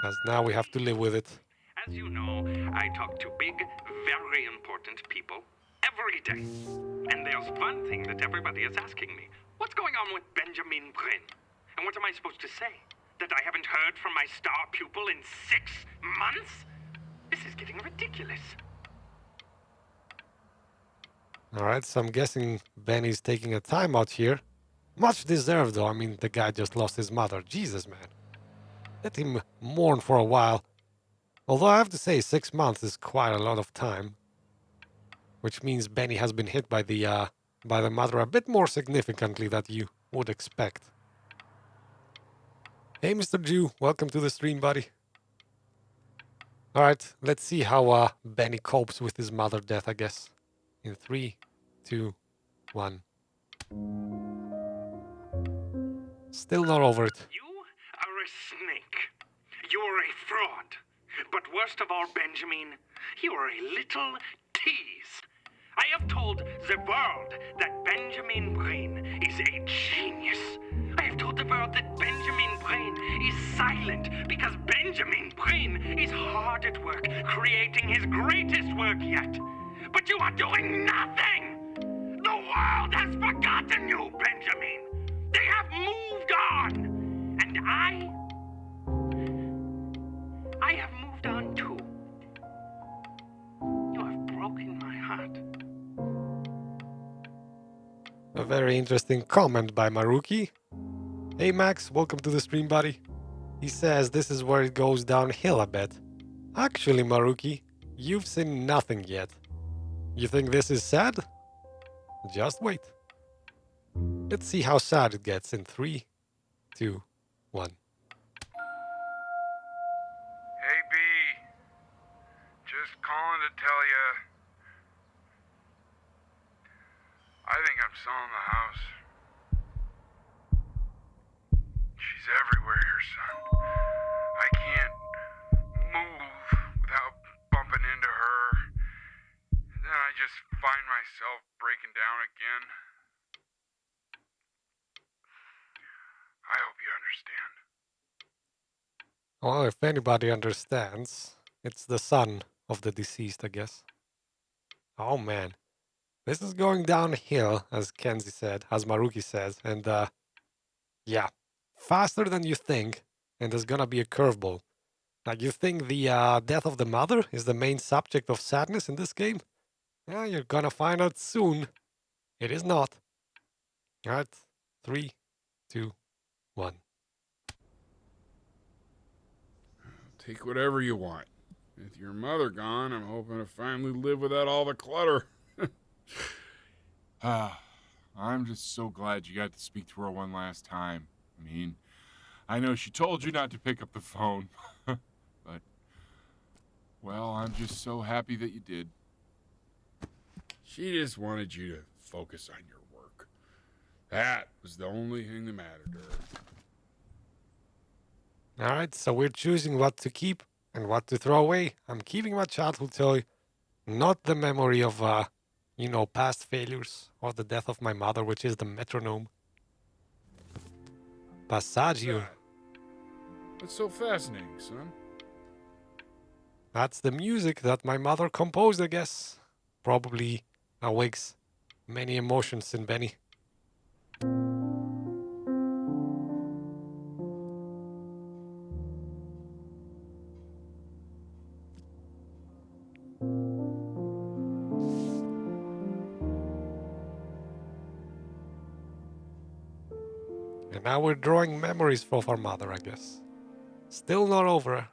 Because now we have to live with it. As you know, I talk to big, very important people every day. And there's one thing that everybody is asking me. What's going on with Benjamin Brynn? And what am I supposed to say? That I haven't heard from my star pupil in 6 months? This is getting ridiculous. Alright, so I'm guessing Benny's taking a timeout here. Much deserved though. I mean, the guy just lost his mother. Jesus, man. Let him mourn for a while. Although I have to say, 6 months is quite a lot of time. Which means Benny has been hit by the mother a bit more significantly than you would expect. Hey, Mr. Jew, welcome to the stream, buddy. Alright, let's see how Benny copes with his mother death, I guess. In 3, 2, 1. Still not over it. You are a snake. You're a fraud. But worst of all, Benjamin, you're a little tease. I have told the world that Benjamin Brynn is a genius. I have told the world that Benjamin Brynn is silent because Benjamin Brynn is hard at work creating his greatest work yet. But you are doing nothing! The world has forgotten you, Benjamin! They have moved on! And I have moved on too. You have broken my heart. A very interesting comment by Maruki. Hey Max, welcome to the stream, buddy. He says this is where it goes downhill a bit. Actually, Maruki, you've seen nothing yet. You think this is sad? Just wait. Let's see how sad it gets in 3, 2, 1. Hey, B. Just calling to tell you. I think I'm selling the house. She's everywhere here, son. I can't move without bumping into her. And then I just find myself breaking down again. I hope you understand. Well, if anybody understands, it's the son of the deceased, I guess. Oh man. This is going downhill, as Kenzie said, as Maruki says, and yeah, faster than you think, and there's gonna be a curveball. Like, you think the death of the mother is the main subject of sadness in this game? Yeah, you're gonna find out soon. It is not. Alright, 3, 2, 1. Take whatever you want. With your mother gone, I'm hoping to finally live without all the clutter. I'm just so glad you got to speak to her one last time. I mean, I know she told you not to pick up the phone, but, well, I'm just so happy that you did. She just wanted you to focus on your work. That was the only thing that mattered to her. Alright, so we're choosing what to keep and what to throw away. I'm keeping my childhood toy, not the memory of, past failures or the death of my mother, which is the metronome. Passaggio. What's so fascinating, son? That's the music that my mother composed, I guess. Probably awakes many emotions in Benny. And now we're drawing memories of our mother, I guess. Still not over.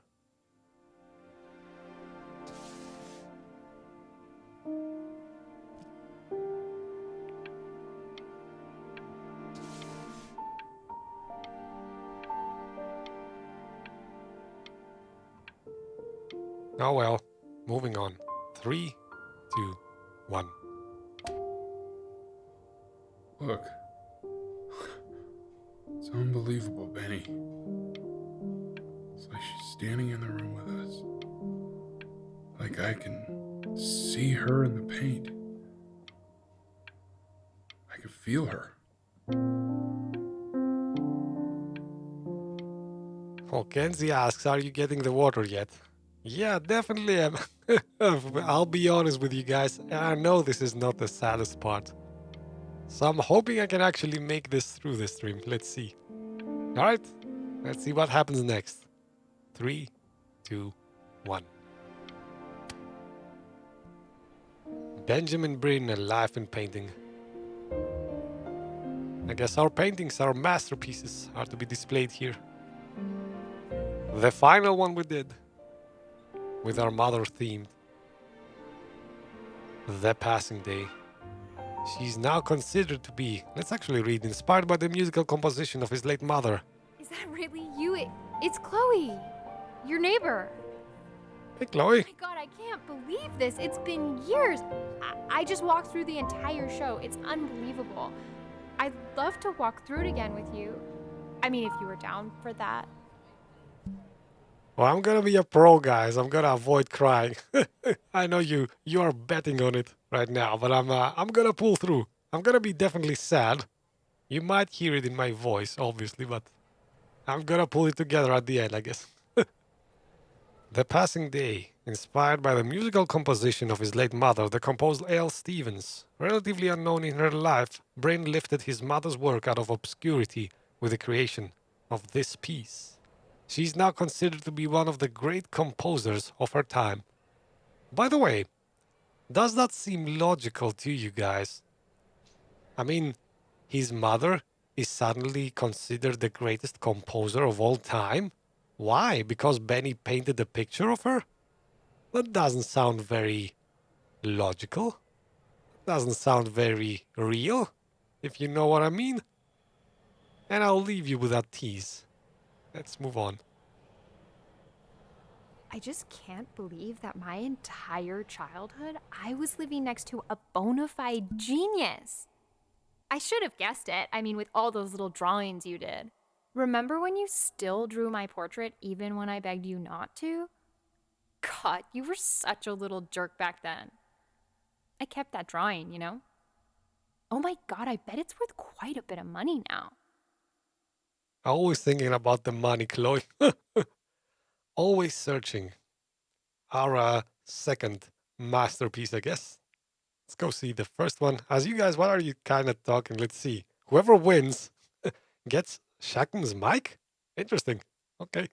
Oh well, moving on. 3, 2, 1. Look. It's unbelievable, Benny. It's like she's standing in the room with us. Like I can see her in the paint. I can feel her. Oh, Kenzie asks, are you getting the water yet? Yeah, definitely am. I'll be honest with you guys, I know this is not the saddest part. So I'm hoping I can actually make this through the stream. Let's see. Alright, let's see what happens next. 3, 2, 1. Benjamin Brynn and Life in Painting. I guess our paintings, our masterpieces, are to be displayed here. The final one we did, with our mother themed. The passing day. She's now considered to be, let's actually read, inspired by the musical composition of his late mother. Is that really you? It's Chloe, your neighbor. Hey, Chloe. Oh my god, I can't believe this. It's been years. I just walked through the entire show. It's unbelievable. I'd love to walk through it again with you. I mean, if you were down for that. Well, I'm gonna be a pro, guys. I'm gonna avoid crying. I know you are betting on it right now, but I'm gonna pull through. I'm gonna be definitely sad. You might hear it in my voice, obviously, but I'm gonna pull it together at the end, I guess. The Passing Day, inspired by the musical composition of his late mother, the composer Elle Stevens. Relatively unknown in her life, Brynn lifted his mother's work out of obscurity with the creation of this piece. She is now considered to be one of the great composers of her time. By the way, does that seem logical to you guys? I mean, his mother is suddenly considered the greatest composer of all time? Why? Because Benny painted a picture of her? That doesn't sound very logical. Doesn't sound very real, if you know what I mean. And I'll leave you with that tease. Let's move on. I just can't believe that my entire childhood, I was living next to a bona fide genius. I should have guessed it. I mean, with all those little drawings you did. Remember when you still drew my portrait even when I begged you not to? God, you were such a little jerk back then. I kept that drawing, you know? Oh my god, I bet it's worth quite a bit of money now. Always thinking about the money, Chloe. Always searching. Our second masterpiece, I guess. Let's go see the first one. As you guys, what are you kind of talking? Let's see. Whoever wins gets Shackman's mic? Interesting. Okay.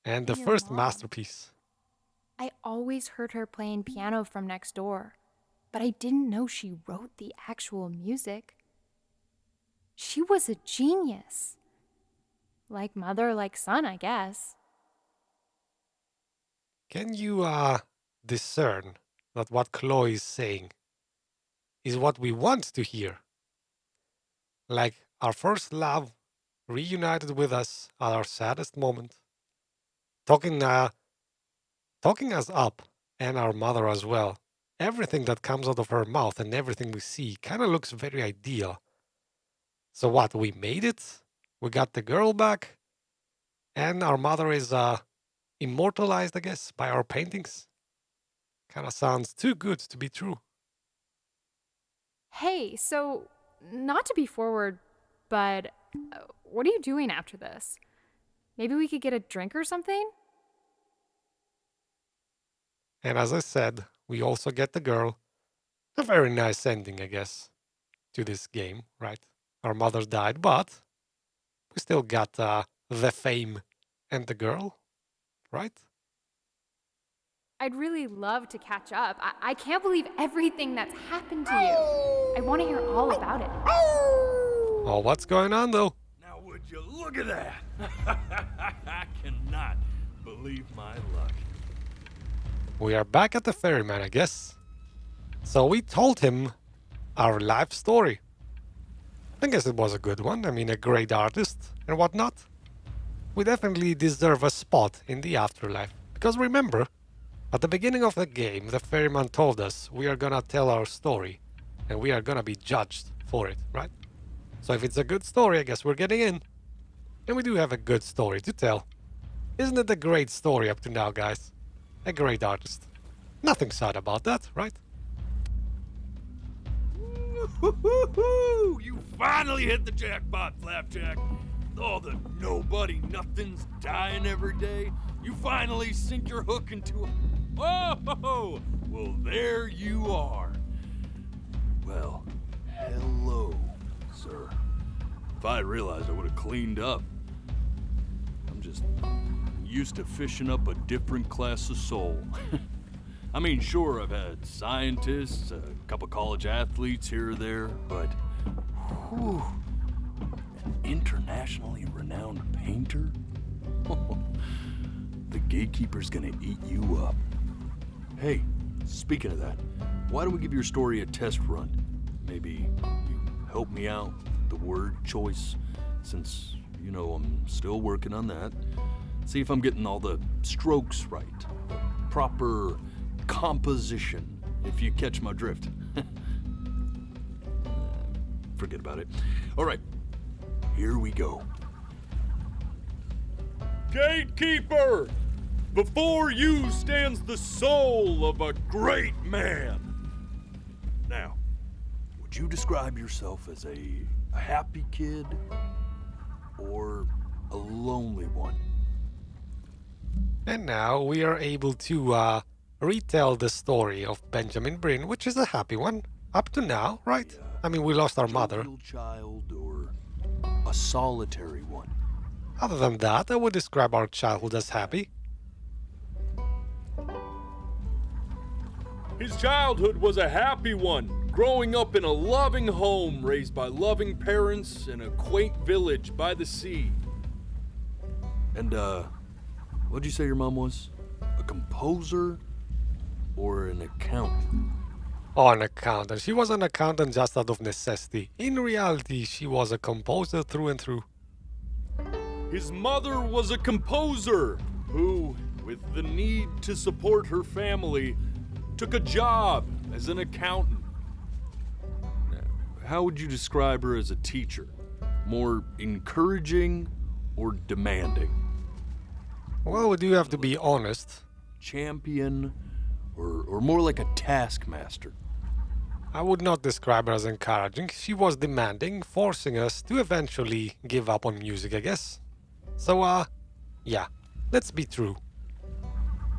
And the Your first mom. masterpiece. I always heard her playing piano from next door, but I didn't know she wrote the actual music. She was a genius. Like mother, like son, I guess. Can you discern that what Chloe is saying is what we want to hear? Like our first love reunited with us at our saddest moment, talking us up, and our mother as well. Everything that comes out of her mouth and everything we see kind of looks very ideal. So what, we made it? We got the girl back? And our mother is immortalized, I guess, by our paintings? Kind of sounds too good to be true. Hey, so, not to be forward, but what are you doing after this? Maybe we could get a drink or something? And as I said, we also get the girl. A very nice ending, I guess, to this game, right? Our mother died, but we still got the fame and the girl, right? I'd really love to catch up. I can't believe everything that's happened to you. I want to hear all about it. Oh, what's going on, though? Now would you look at that? I cannot believe my luck. We are back at the Ferryman, I guess. So we told him our life story. I guess it was a good one. I mean, a great artist and whatnot. We definitely deserve a spot in the afterlife. Because remember, at the beginning of the game, the Ferryman told us we are gonna tell our story. And we are gonna be judged for it, right? So if it's a good story, I guess we're getting in. And we do have a good story to tell. Isn't it a great story up to now, guys? A great artist. Nothing sad about that, right? Woo-hoo-hoo! You finally hit the jackpot, Flapjack. all the nobody nothings dying every day, you finally sink your hook into a... Oh, well, there you are. Well, hello, sir. If I had realized, I would have cleaned up. I'm just used to fishing up a different class of soul. I mean, sure, I've had scientists, a couple college athletes here or there, but whew, an internationally renowned painter? The gatekeeper's gonna eat you up. Hey, speaking of that, why don't we give your story a test run? Maybe you help me out with the word choice, since, you know, I'm still working on that. See if I'm getting all the strokes right, the proper composition, if you catch my drift. Forget about it. All right, here we go. Gatekeeper! Before you stands the soul of a great man. Now, would you describe yourself as a happy kid or a lonely one? And now we are able to retell the story of Benjamin Brynn, which is a happy one up to now, right? I mean, we lost our mother. Jovial child or a solitary one? Other than that, I would describe our childhood as happy. His childhood was a happy one, growing up in a loving home raised by loving parents in a quaint village by the sea. And, what'd you say your mom was? A composer or an accountant? Oh, an accountant. She was an accountant just out of necessity. In reality, she was a composer through and through. His mother was a composer who, with the need to support her family, took a job as an accountant. How would you describe her as a teacher? More encouraging or demanding? Well, we do have to be honest. Champion or more like a taskmaster? I would not describe her as encouraging. She was demanding, forcing us to eventually give up on music, I guess. So, yeah, let's be true.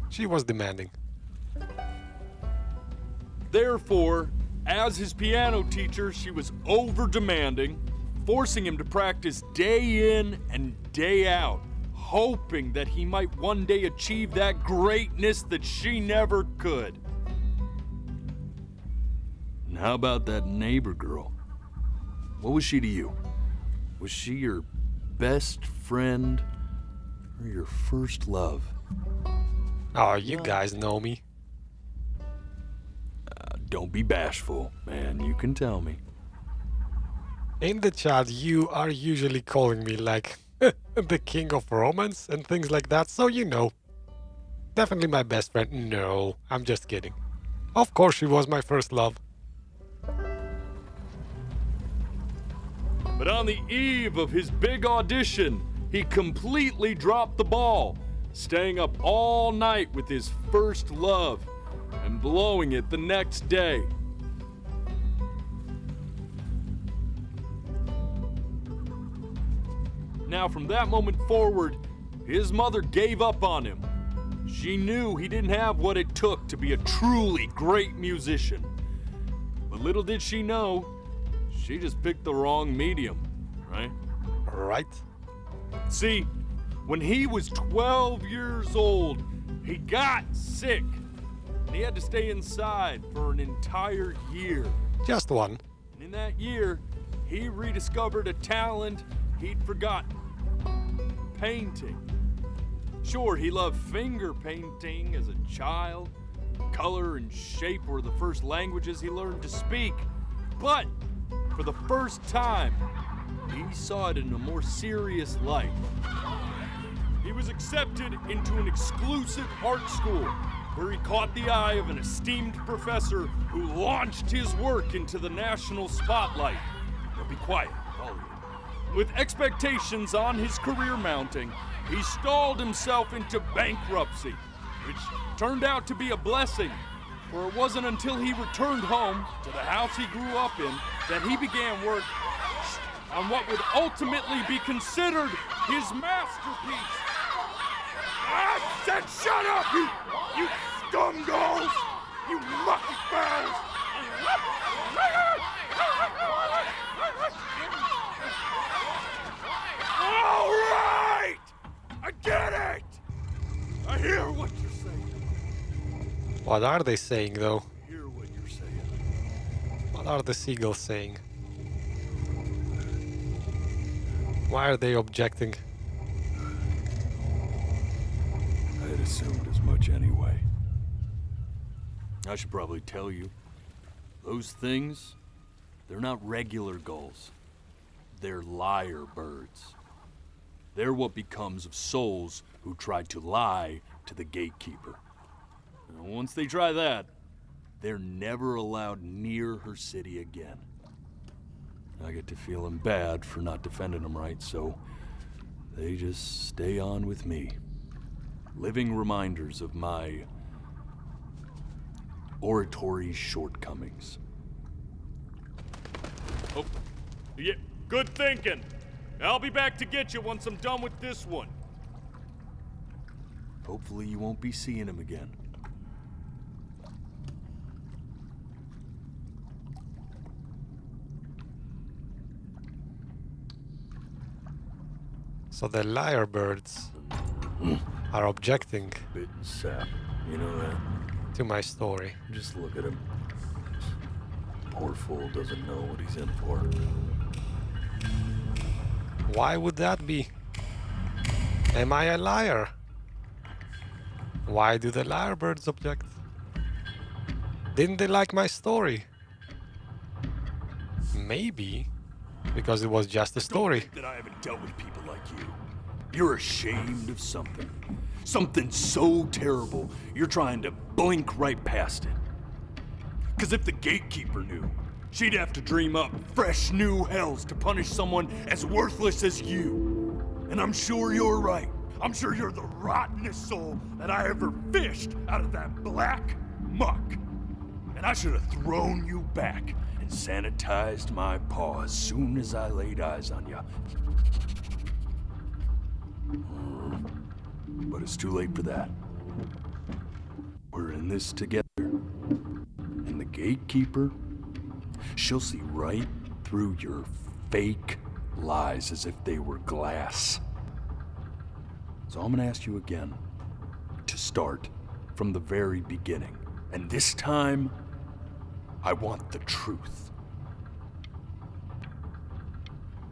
She was demanding. Therefore, as his piano teacher, she was over-demanding, forcing him to practice day in and day out, hoping that he might one day achieve that greatness that she never could. And how about that neighbor girl? What was she to you? Was she your best friend or your first love? Oh, you guys know me. Don't be bashful, man. You can tell me. In the chat, you are usually calling me like the king of romance and things like that, so you know. Definitely my best friend. No, I'm just kidding. Of course she was my first love. But on the eve of his big audition, he completely dropped the ball, staying up all night with his first love and blowing it the next day. Now, from that moment forward, his mother gave up on him. She knew he didn't have what it took to be a truly great musician. But little did she know, she just picked the wrong medium, right? Right? See, when he was 12 years old, he got sick. And he had to stay inside for an entire year. Just one. And in that year, he rediscovered a talent he'd forgotten. Painting. Sure, he loved finger painting as a child. Color and shape were the first languages he learned to speak. But for the first time, he saw it in a more serious light. He was accepted into an exclusive art school where he caught the eye of an esteemed professor who launched his work into the national spotlight. Now be quiet, all of you. With expectations on his career mounting, he stalled himself into bankruptcy, which turned out to be a blessing, for it wasn't until he returned home to the house he grew up in that he began work. on what would ultimately be considered his masterpiece. I said shut up, you scumballs! You mucky fowls! All right! I get it! I hear what you're saying. What are they saying, though? I hear what you're saying. What are the seagulls saying? Why are they objecting? I had assumed as much anyway. I should probably tell you, those things, they're not regular gulls. They're liar birds. They're what becomes of souls who try to lie to the gatekeeper. And once they try that, they're never allowed near her city again. I get to feeling bad for not defending them right, so they just stay on with me. Living reminders of my oratory shortcomings. Oh, yeah, good thinking. I'll be back to get you once I'm done with this one. Hopefully you won't be seeing him again. So the liar birds are objecting Bit and sap, you know that? to my story. Just look at him. Poor fool doesn't know what he's in for. Why would that be? Am I a liar? Why do the liar birds object? Didn't they like my story? Maybe because it was just a story. That I haven't dealt with people like you. You're ashamed of something. Something so terrible, you're trying to blink right past it. Because if the gatekeeper knew, she'd have to dream up fresh new hells to punish someone as worthless as you. And I'm sure you're right. I'm sure you're the rottenest soul that I ever fished out of that black muck. And I should have thrown you back and sanitized my paw as soon as I laid eyes on you. But it's too late for that. We're in this together. And the gatekeeper, she'll see right through your fake lies as if they were glass. So I'm gonna ask you again to start from the very beginning. And this time, I want the truth.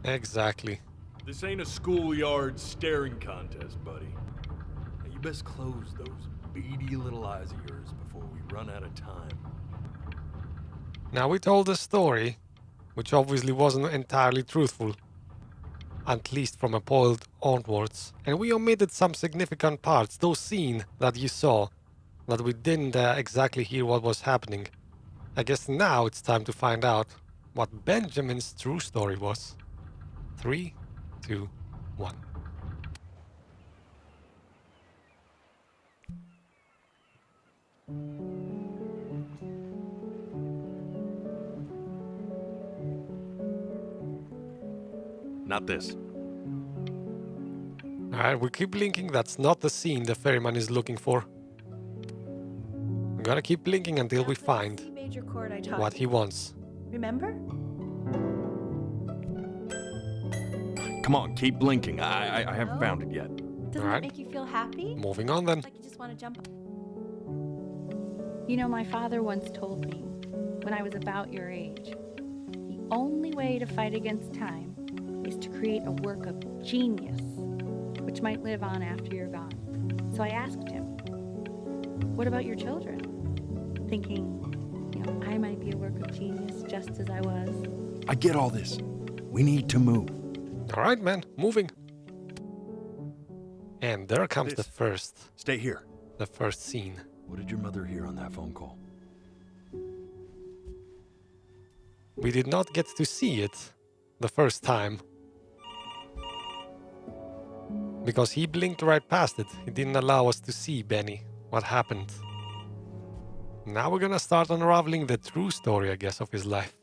Exactly. This ain't a schoolyard staring contest, buddy. Now you best close those beady little eyes of yours before we run out of time. Now we told a story, which obviously wasn't entirely truthful, at least from a point onwards, and we omitted some significant parts, those scenes that you saw, that we didn't exactly hear what was happening. I guess now it's time to find out what Benjamin's true story was. 3, 2, 1. Not this. Alright, we keep blinking. That's not the scene the ferryman is looking for. We're gonna keep blinking until we find C major chord I taught what you. he wants. Remember? Come on, keep blinking. I haven't found it yet. Doesn't Alright. that make you feel happy? Moving on then. Like you just want to jump up? You know, my father once told me, when I was about your age, the only way to fight against time is to create a work of genius, which might live on after you're gone. So I asked him, what about your children? Thinking, you know, I might be a work of genius just as I was. I get all this. We need to move. Alright, man, moving. And there comes the This. Stay here. first scene. What did your mother hear on that phone call? We did not get to see it the first time. Because he blinked right past it. He didn't allow us to see Benny. What happened? Now we're gonna start unraveling the true story, I guess, of his life.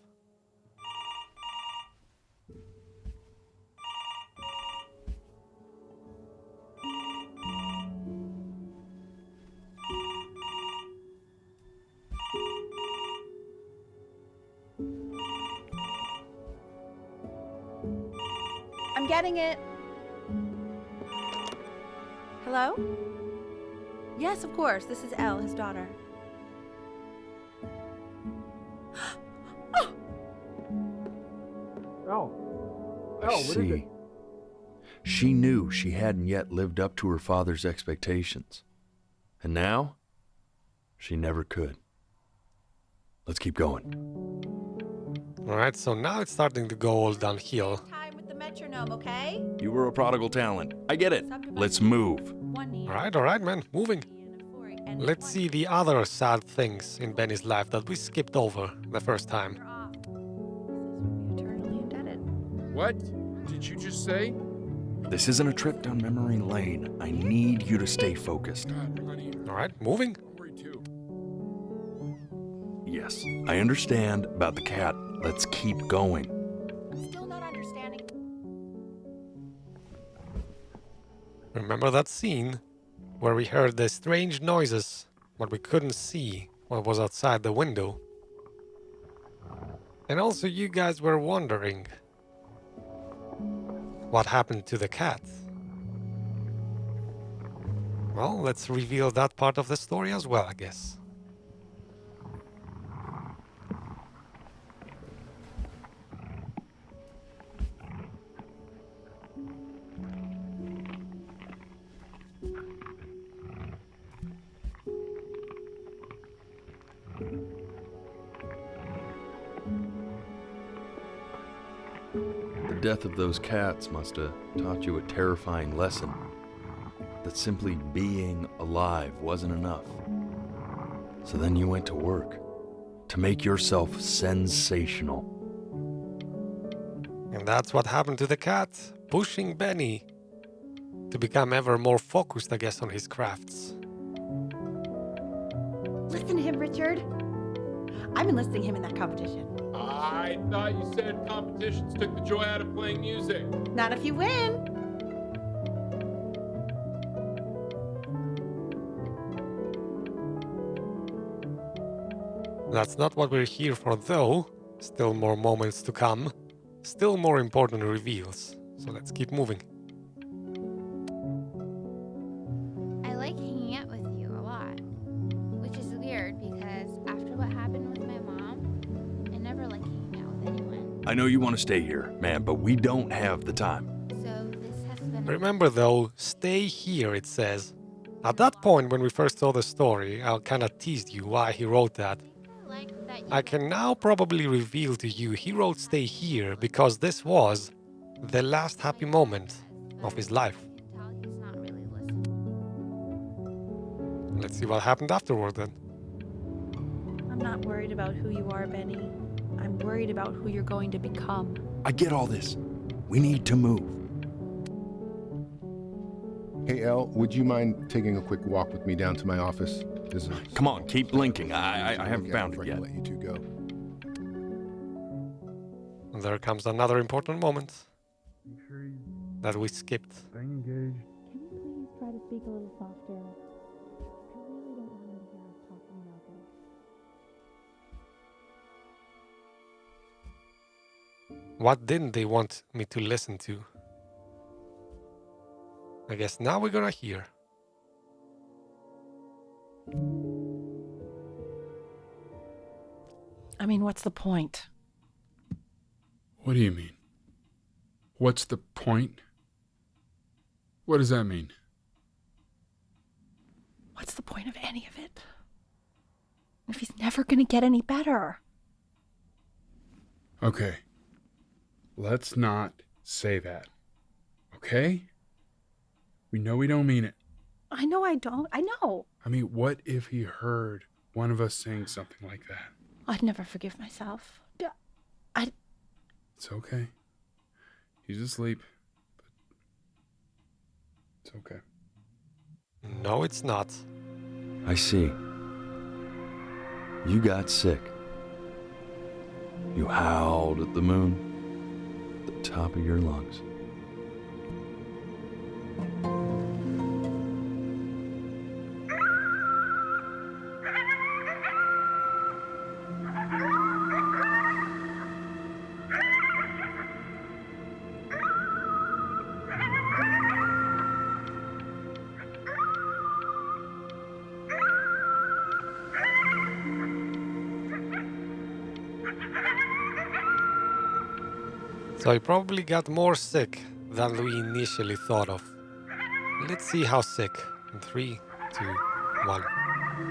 I'm getting it. Hello? Yes, of course. This is Elle, his daughter. I see. She knew she hadn't yet lived up to her father's expectations. And now, she never could. Let's keep going. Alright, so now it's starting to go all downhill. Time with the metronome, okay? You were a prodigal talent. I get it. Let's move. Alright, man, moving. Let's see the other sad things in Benny's life that we skipped over the first time. Eternally indebted. What did you just say? This isn't a trip down memory lane. I need you to stay focused. God, honey, Alright, moving. I'm worried too. Yes, I understand about the cat. Let's keep going. Still not understanding. Remember that scene where we heard the strange noises, but we couldn't see what was outside the window? And also you guys were wondering what happened to the cat. Well, let's reveal that part of the story as well, I guess. The death of those cats must have taught you a terrifying lesson. That simply being alive wasn't enough. So then you went to work to make yourself sensational. And that's what happened to the cat, pushing Benny to become ever more focused, I guess, on his crafts. Listen to him, Richard. I'm enlisting him in that competition. I thought you said competitions took the joy out of playing music. Not if you win. That's not what we're here for, though. Still more moments to come. Still more important reveals. So let's keep moving. I like hanging out with you a lot, which is weird because after what happened with my mom, I never like hanging out with anyone. I know you want to stay here, man, but we don't have the time. So this has been. Remember, though, stay here, it says. At that point, when we first saw the story, I kind of teased you why he wrote that. I can now probably reveal to you he wrote stay here because this was the last happy moment of his life. Let's see what happened afterward then. I'm not worried about who you are, Benny. I'm worried about who you're going to become. I get all this. We need to move. Hey, Elle, would you mind taking a quick walk with me down to my office? Come on, keep blinking. I haven't found it yet. Let you two go. And there comes another important moment that we skipped. Staying engaged. Can you please try to speak a little softer? I really don't want him to hear us talking about this. What didn't they want me to listen to? I guess now we're gonna hear. I mean, what's the point? What do you mean? What's the point? What does that mean? What's the point of any of it? If he's never going to get any better. Okay. Let's not say that. Okay? We know we don't mean it. I know I don't. I know. I mean, what if he heard one of us saying something like that? I'd never forgive myself. It's okay. He's asleep. But it's okay. No, it's not. I see. You got sick. You howled at the moon at the top of your lungs. So he probably got more sick than we initially thought of. Let's see how sick. In 3, 2, 1.